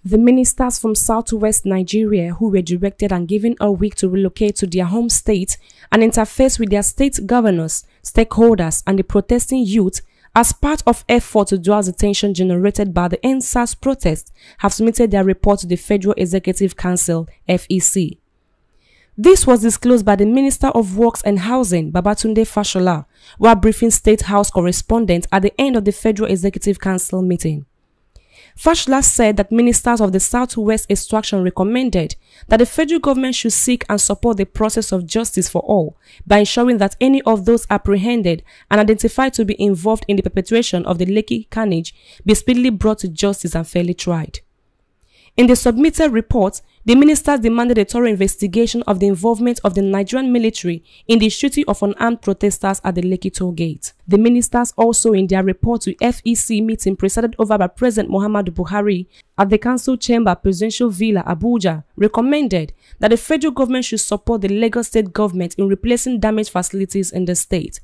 The ministers from southwest Nigeria who were directed and given a week to relocate to their home state and interface with their state governors, stakeholders, and the protesting youth as part of effort to douse the tension generated by the NSAS protest have submitted their report to the Federal Executive Council, FEC. This was disclosed by the Minister of Works and Housing, Babatunde Fashola, while briefing State House correspondents at the end of the Federal Executive Council meeting. Fashola said that ministers of the Southwest extraction recommended that the federal government should seek and support the process of justice for all by ensuring that any of those apprehended and identified to be involved in the perpetration of the Lekki carnage be speedily brought to justice and fairly tried. In the submitted report, the ministers demanded a thorough investigation of the involvement of the Nigerian military in the shooting of unarmed protesters at the Lekki toll gate. The ministers also, in their report to FEC meeting presided over by President Muhammadu Buhari at the Council Chamber Presidential Villa, Abuja, recommended that the federal government should support the Lagos state government in replacing damaged facilities in the state.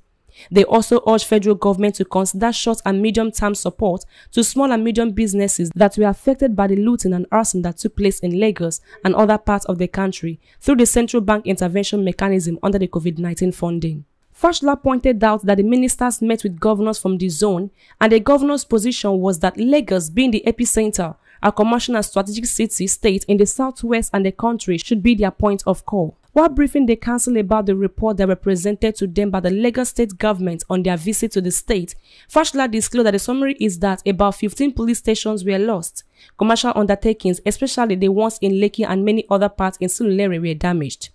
They also urged federal government to consider short and medium-term support to small and medium businesses that were affected by the looting and arson that took place in Lagos and other parts of the country through the central bank intervention mechanism under the COVID-19 funding. Fashola pointed out that the ministers met with governors from the zone, and the governor's position was that Lagos, being the epicenter, a commercial and strategic state in the southwest and the country, should be their point of call. While briefing the council about the report that were presented to them by the Lagos state government on their visit to the state, Fashola disclosed that the summary is that about 15 police stations were lost. Commercial undertakings, especially the ones in Lekki and many other parts in Surulere, were damaged.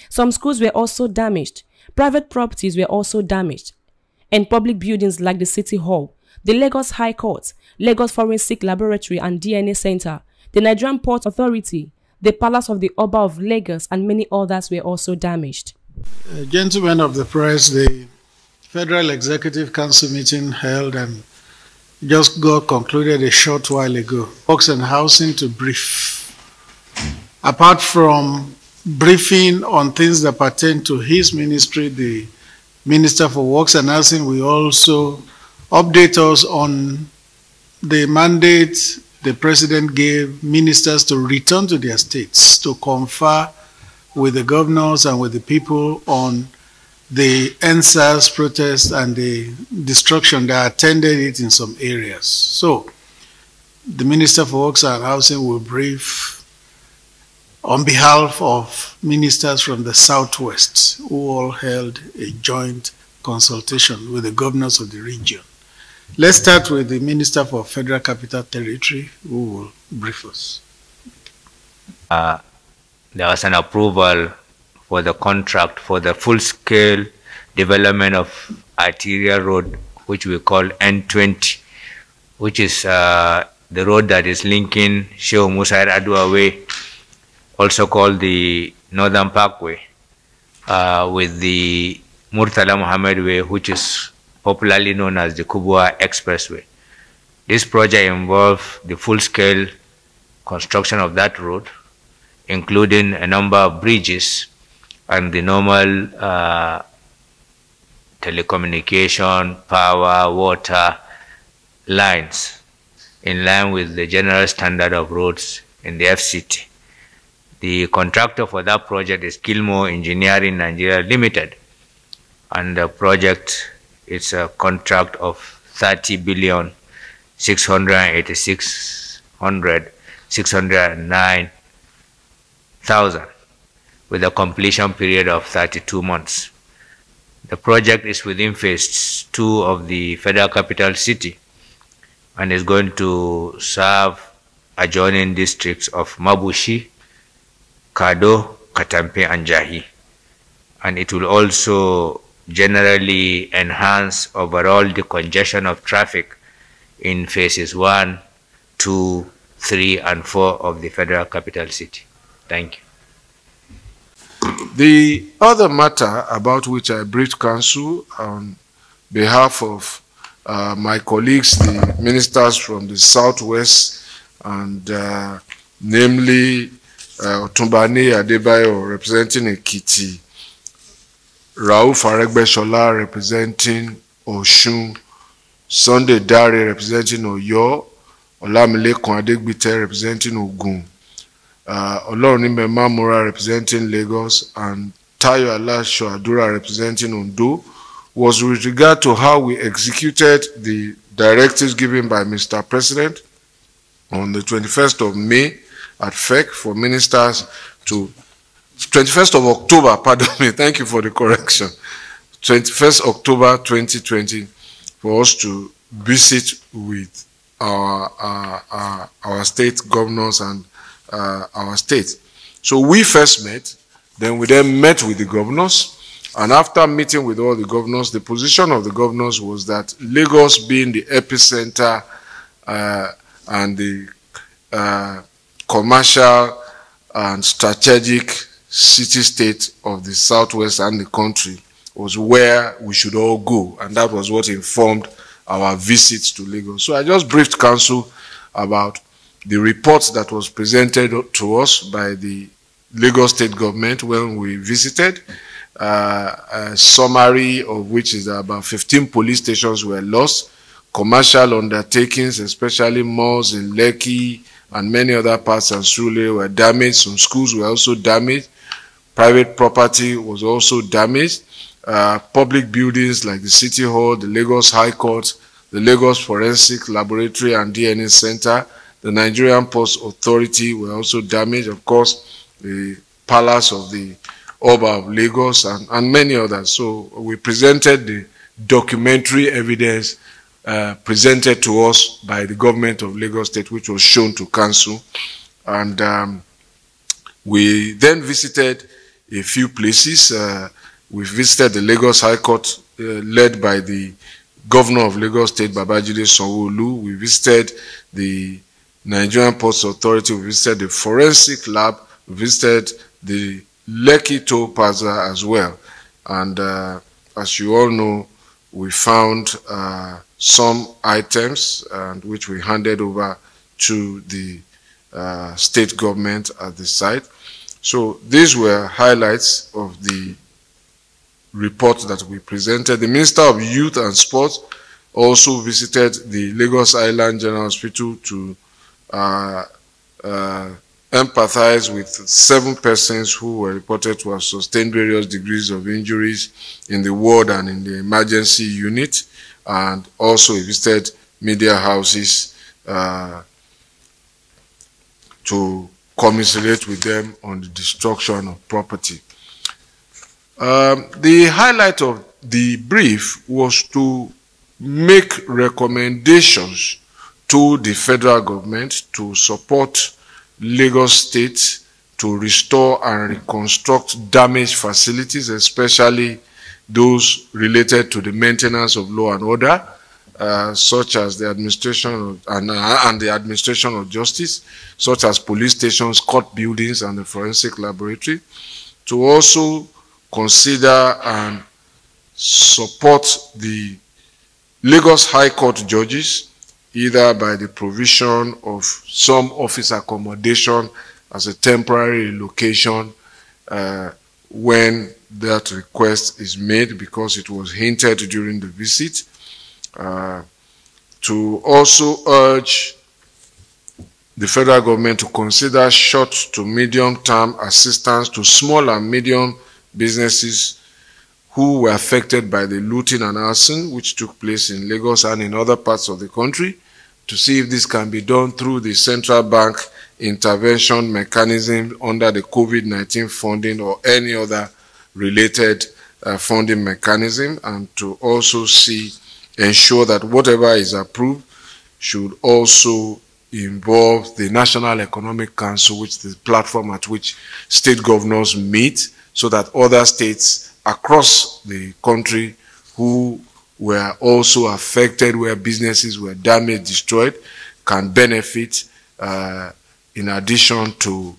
Some schools were also damaged. Private properties were also damaged. And public buildings like the City Hall, the Lagos High Court, Lagos Forensic Laboratory and DNA Center, the Nigerian Port Authority, the Palace of the Oba of Lagos, and many others were also damaged. Gentlemen of the press, the Federal Executive Council meeting held and just got concluded a short while ago. Works and Housing to brief. Apart from briefing on things that pertain to his ministry, the Minister for Works and Housing will also update us on the mandate the President gave ministers to return to their states to confer with the governors and with the people on the NSAS protest and the destruction that attended it in some areas. So, the Minister for Works and Housing will brief on behalf of ministers from the Southwest who all held a joint consultation with the governors of the region. Let's start with the Minister for Federal Capital Territory, who will brief us. There was an approval for the contract for the full-scale development of arterial road, which we call N20, which is the road that is linking Shehu Musa Adua Way, also called the Northern Parkway, with the Murtala Muhammad Way, which is popularly known as the Kubwa Expressway. This project involved the full-scale construction of that road, including a number of bridges and the normal telecommunication, power, water lines, in line with the general standard of roads in the FCT. The contractor for that project is Gilmore Engineering Nigeria Limited, and the project it's a contract of 30,609,000 with a completion period of 32 months. The project is within phase 2 of the Federal Capital City and is going to serve adjoining districts of Mabushi, Kado, Katampe, and Jahi. And it will also generally enhance overall the congestion of traffic in phases 1, 2, 3, and 4 of the Federal Capital City. Thank you. The other matter about which I briefed Council on behalf of my colleagues, the ministers from the Southwest, and namely Otunbani Adebayo representing Ekiti, Rauf Aregbesola representing Osun, Sunday Dare representing Oyo, Olamilekan Adegbite representing Ogun, Olorunime Mamora representing Lagos, and Tayo Alasho Adura representing Ondo, was with regard to how we executed the directives given by Mr. President on the 21st of May at FEC for ministers to 21st of October, pardon me, thank you for the correction, 21st October 2020, for us to visit with our state governors and our state. So we first met, then we met with the governors, and after meeting with all the governors, the position of the governors was that Lagos being the epicenter and the commercial and strategic city-state of the southwest and the country was where we should all go, and that was what informed our visits to Lagos. So I just briefed Council about the report that was presented to us by the Lagos state government when we visited, a summary of which is that about 15 police stations were lost, commercial undertakings, especially malls in Lekki and many other parts and Sule were damaged, some schools were also damaged, private property was also damaged, public buildings like the City Hall, the Lagos High Court, the Lagos Forensic Laboratory and DNA Center, the Nigerian Post Authority were also damaged, of course, the Palace of the Oba of Lagos and many others. So we presented the documentary evidence presented to us by the government of Lagos State, which was shown to Council. And we then visited a few places. We visited the Lagos High Court led by the Governor of Lagos State, Babajide Sanwo-Olu. We visited the Nigerian Ports Authority. We visited the Forensic Lab. We visited the Lekki Toll Plaza as well. And as you all know, we found some items which we handed over to the state government at the site. So these were highlights of the report that we presented. The Minister of Youth and Sports also visited the Lagos Island General Hospital to empathize with 7 persons who were reported to have sustained various degrees of injuries in the ward and in the emergency unit, and also visited media houses to commiserate with them on the destruction of property. The highlight of the brief was to make recommendations to the federal government to support Lagos State to restore and reconstruct damaged facilities, especially those related to the maintenance of law and order, such as the administration and the administration of justice, such as police stations, court buildings, and the forensic laboratory, to also consider and support the Lagos High Court judges, either by the provision of some office accommodation as a temporary location when that request is made, because it was hinted during the visit, to also urge the federal government to consider short to medium-term assistance to small and medium businesses who were affected by the looting and arson which took place in Lagos and in other parts of the country, to see if this can be done through the central bank intervention mechanism under the COVID-19 funding or any other related funding mechanism, and to also ensure that whatever is approved should also involve the National Economic Council, which is the platform at which state governors meet, so that other states across the country who were also affected, where businesses were damaged, destroyed, can benefit in addition to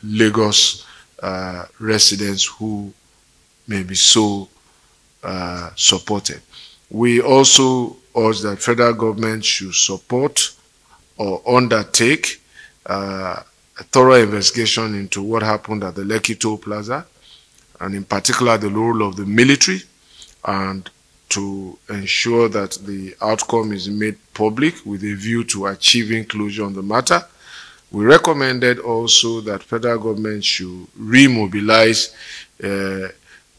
Lagos residents who may be so supported. We also urge that federal government should support or undertake a thorough investigation into what happened at the Lekki Toll Plaza, and in particular the role of the military, and to ensure that the outcome is made public with a view to achieving closure on the matter. We recommended also that federal government should remobilize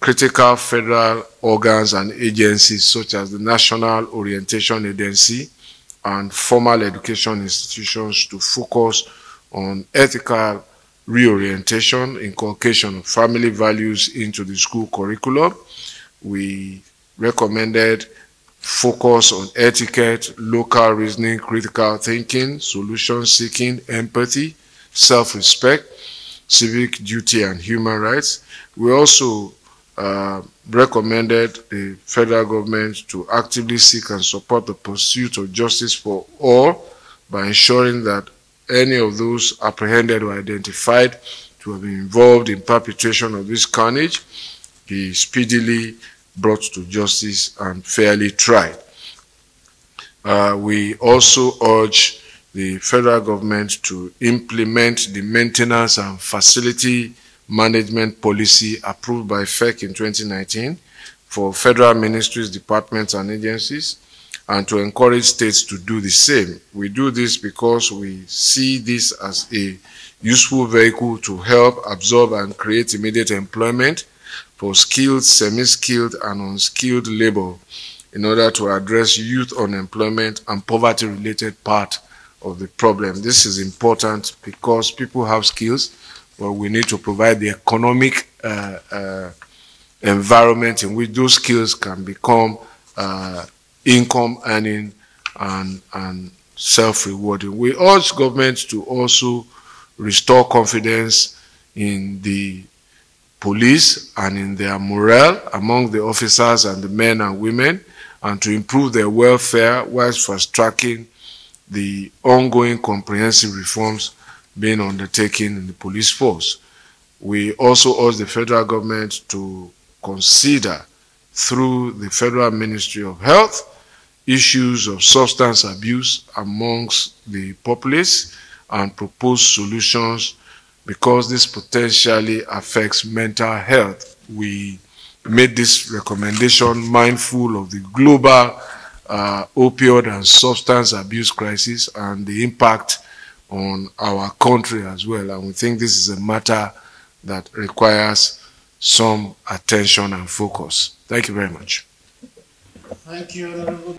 critical federal organs and agencies such as the National Orientation Agency and formal education institutions to focus on ethical reorientation, inculcation of family values into the school curriculum. We recommended focus on etiquette, local reasoning, critical thinking, solution seeking, empathy, self-respect, civic duty, and human rights. We also recommended the federal government to actively seek and support the pursuit of justice for all by ensuring that any of those apprehended or identified to have been involved in perpetration of this carnage be speedily brought to justice and fairly tried. We also urge the federal government to implement the maintenance and facility management policy approved by FEC in 2019 for federal ministries, departments, and agencies, and to encourage states to do the same. We do this because we see this as a useful vehicle to help absorb and create immediate employment for skilled, semi-skilled, and unskilled labor in order to address youth unemployment and poverty-related part of the problem. This is important because people have skills, but we need to provide the economic environment in which those skills can become income earning and self-rewarding. We urge government to also restore confidence in the police and in their morale among the officers and the men and women, and to improve their welfare whilst fast-tracking the ongoing comprehensive reforms being undertaken in the police force. We also urge the federal government to consider, through the Federal Ministry of Health, issues of substance abuse amongst the populace and propose solutions because this potentially affects mental health. We made this recommendation mindful of the global opioid and substance abuse crisis and the impact on our country as well. And we think this is a matter that requires some attention and focus. Thank you very much. Thank you, Honorable.